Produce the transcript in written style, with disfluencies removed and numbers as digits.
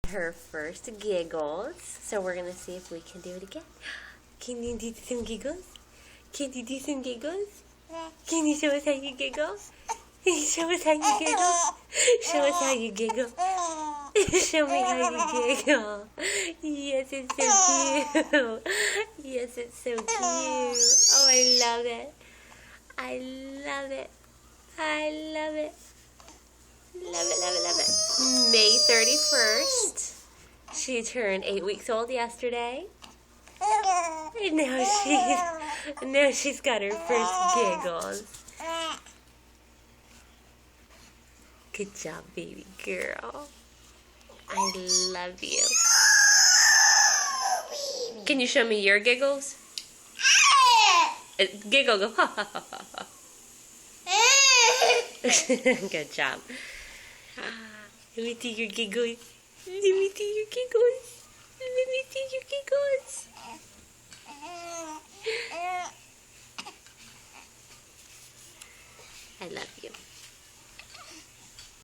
her first giggles. So we're going to see if we can do it again. Can you do some giggles? Can you do some giggles? Can you show us how you giggle? Show us how you giggle. Show us how you giggle. Show me how you giggle. Yes, it's so cute. Yes, it's so cute. Oh, I love it. I love it. I love it. Love it, love it, love it. May 31st. She turned 8 weeks old yesterday. And now she's got her first giggles. Good job, baby girl. I love you. Can you show me your giggles? Giggle, go. Good job. Let me see your giggles. Let me see your giggles. Let me see your giggles. I love you.